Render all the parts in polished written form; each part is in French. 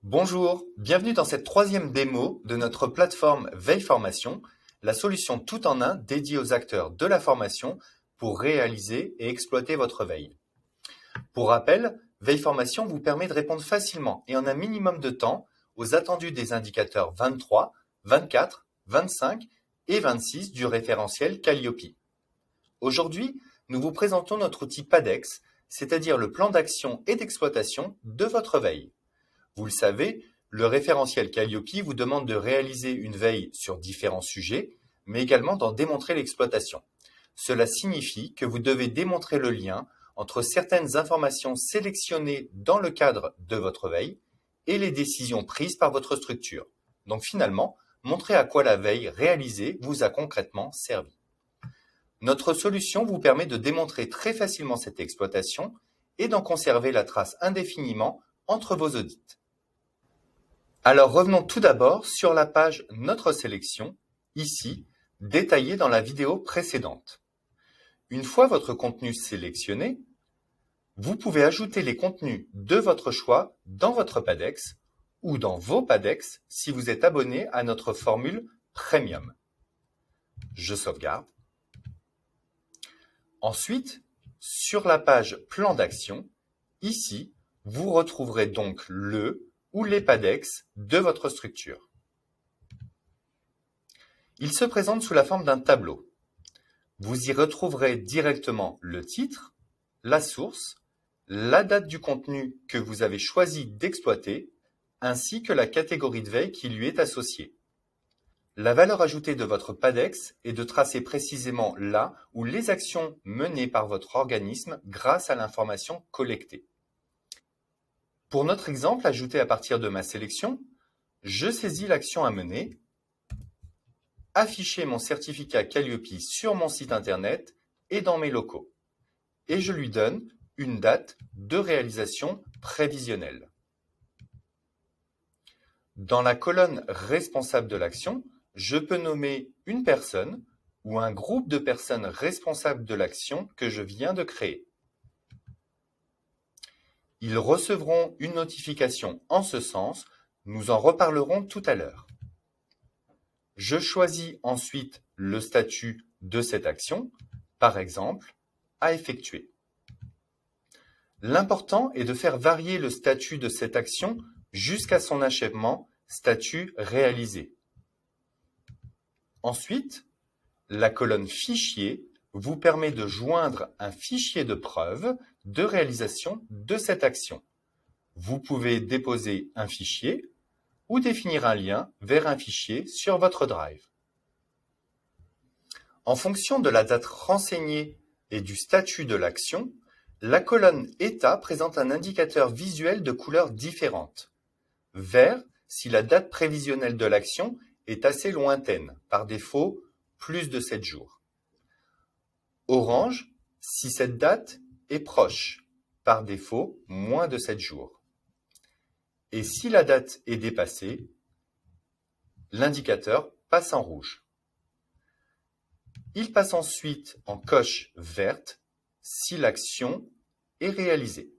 Bonjour, bienvenue dans cette troisième démo de notre plateforme Veille Formation, la solution tout en un dédiée aux acteurs de la formation pour réaliser et exploiter votre veille. Pour rappel, Veille Formation vous permet de répondre facilement et en un minimum de temps aux attendus des indicateurs 23, 24, 25 et 26 du référentiel Calliope. Aujourd'hui, nous vous présentons notre outil PADEX, c'est-à-dire le plan d'action et d'exploitation de votre veille. Vous le savez, le référentiel Calliope vous demande de réaliser une veille sur différents sujets, mais également d'en démontrer l'exploitation. Cela signifie que vous devez démontrer le lien entre certaines informations sélectionnées dans le cadre de votre veille et les décisions prises par votre structure. Donc finalement, montrer à quoi la veille réalisée vous a concrètement servi. Notre solution vous permet de démontrer très facilement cette exploitation et d'en conserver la trace indéfiniment entre vos audits. Alors revenons tout d'abord sur la page Notre sélection, ici, détaillée dans la vidéo précédente. Une fois votre contenu sélectionné, vous pouvez ajouter les contenus de votre choix dans votre PADEX ou dans vos PADEX si vous êtes abonné à notre formule Premium. Je sauvegarde. Ensuite, sur la page Plan d'action, ici, vous retrouverez donc le ou les PADEX de votre structure. Il se présente sous la forme d'un tableau. Vous y retrouverez directement le titre, la source, la date du contenu que vous avez choisi d'exploiter, ainsi que la catégorie de veille qui lui est associée. La valeur ajoutée de votre PADEX est de tracer précisément là où les actions menées par votre organisme grâce à l'information collectée. Pour notre exemple ajouté à partir de ma sélection, je saisis l'action à mener, afficher mon certificat Calliope sur mon site internet et dans mes locaux, et je lui donne une date de réalisation prévisionnelle. Dans la colonne responsable de l'action, je peux nommer une personne ou un groupe de personnes responsables de l'action que je viens de créer. Ils recevront une notification en ce sens, nous en reparlerons tout à l'heure. Je choisis ensuite le statut de cette action, par exemple, à effectuer. L'important est de faire varier le statut de cette action jusqu'à son achèvement, statut réalisé. Ensuite, la colonne Fichier vous permet de joindre un fichier de preuve de réalisation de cette action. Vous pouvez déposer un fichier ou définir un lien vers un fichier sur votre Drive. En fonction de la date renseignée et du statut de l'action, la colonne État présente un indicateur visuel de couleurs différentes. Vert si la date prévisionnelle de l'action est assez lointaine, par défaut plus de 7 jours. Orange si cette date est proche, par défaut moins de 7 jours. Et si la date est dépassée, l'indicateur passe en rouge. Il passe ensuite en coche verte si l'action est réalisée.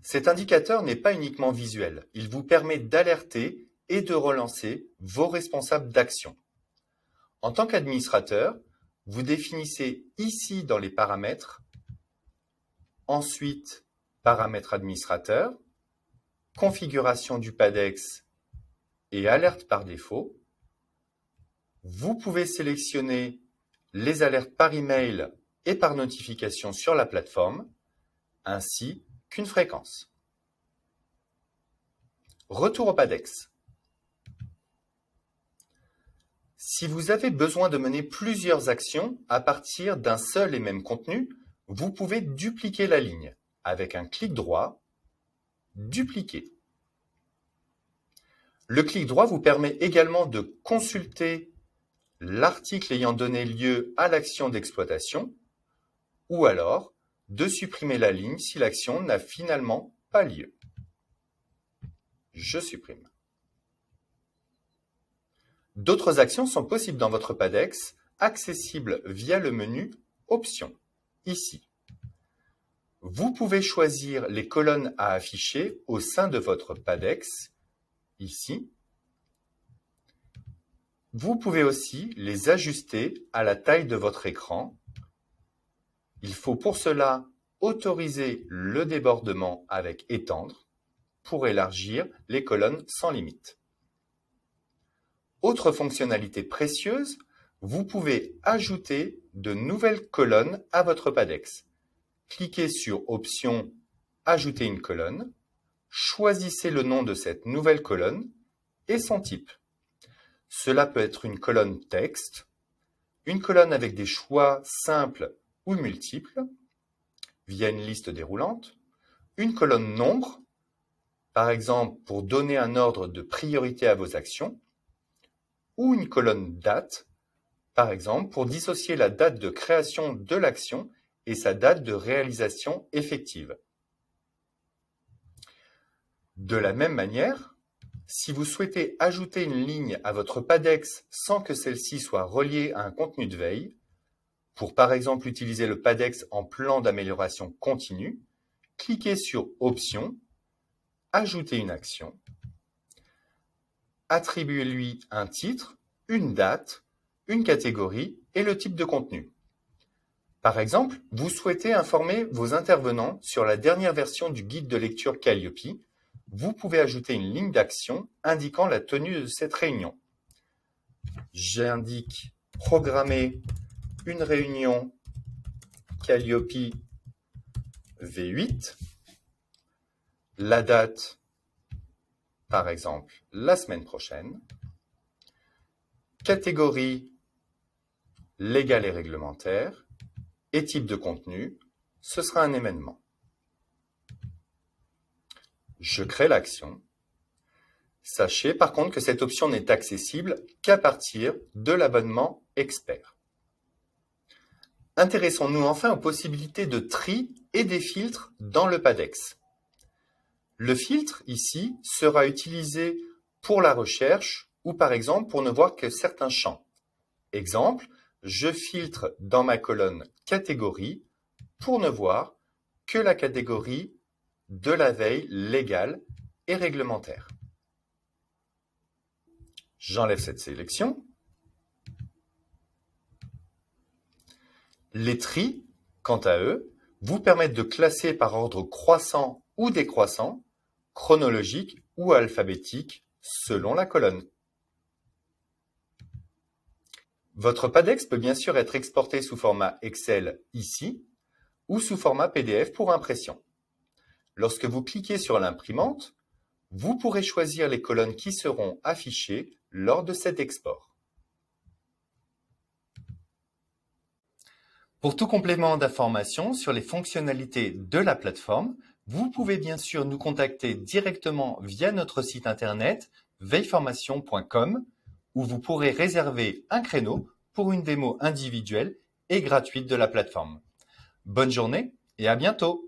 Cet indicateur n'est pas uniquement visuel, il vous permet d'alerter et de relancer vos responsables d'action. En tant qu'administrateur, vous définissez ici dans les paramètres, ensuite paramètres administrateurs, configuration du PADEX et alerte par défaut. Vous pouvez sélectionner les alertes par email et par notification sur la plateforme, ainsi qu'une fréquence. Retour au PADEX. Si vous avez besoin de mener plusieurs actions à partir d'un seul et même contenu, vous pouvez dupliquer la ligne avec un clic droit, dupliquer. Le clic droit vous permet également de consulter l'article ayant donné lieu à l'action d'exploitation ou alors de supprimer la ligne si l'action n'a finalement pas lieu. Je supprime. D'autres actions sont possibles dans votre PADEX, accessibles via le menu Options, ici. Vous pouvez choisir les colonnes à afficher au sein de votre PADEX, ici. Vous pouvez aussi les ajuster à la taille de votre écran. Il faut pour cela autoriser le débordement avec étendre pour élargir les colonnes sans limite. Autre fonctionnalité précieuse, vous pouvez ajouter de nouvelles colonnes à votre PADEX. Cliquez sur Option « Ajouter une colonne », choisissez le nom de cette nouvelle colonne et son type. Cela peut être une colonne texte, une colonne avec des choix simples ou multiples, via une liste déroulante, une colonne nombre, par exemple pour donner un ordre de priorité à vos actions, ou une colonne date, par exemple pour dissocier la date de création de l'action et sa date de réalisation effective. De la même manière, si vous souhaitez ajouter une ligne à votre PADEX sans que celle-ci soit reliée à un contenu de veille, pour par exemple utiliser le PADEX en plan d'amélioration continue, cliquez sur Options, Ajouter une action, attribuez-lui un titre, une date, une catégorie et le type de contenu. Par exemple, vous souhaitez informer vos intervenants sur la dernière version du guide de lecture Calliope. Vous pouvez ajouter une ligne d'action indiquant la tenue de cette réunion. J'indique programmer une réunion Calliope V8. La date, par exemple, la semaine prochaine. Catégorie légale et réglementaire. Et type de contenu, ce sera un événement. Je crée l'action. Sachez par contre que cette option n'est accessible qu'à partir de l'abonnement expert. Intéressons-nous enfin aux possibilités de tri et des filtres dans le PADEX. Le filtre, ici, sera utilisé pour la recherche ou par exemple pour ne voir que certains champs. Exemple, je filtre dans ma colonne catégorie pour ne voir que la catégorie de la veille légale et réglementaire. J'enlève cette sélection. Les tris, quant à eux, vous permettent de classer par ordre croissant ou décroissant, chronologique ou alphabétique, selon la colonne. Votre PADEX peut bien sûr être exporté sous format Excel ici ou sous format PDF pour impression. Lorsque vous cliquez sur l'imprimante, vous pourrez choisir les colonnes qui seront affichées lors de cet export. Pour tout complément d'information sur les fonctionnalités de la plateforme, vous pouvez bien sûr nous contacter directement via notre site internet veilleformation.com où vous pourrez réserver un créneau pour une démo individuelle et gratuite de la plateforme. Bonne journée et à bientôt!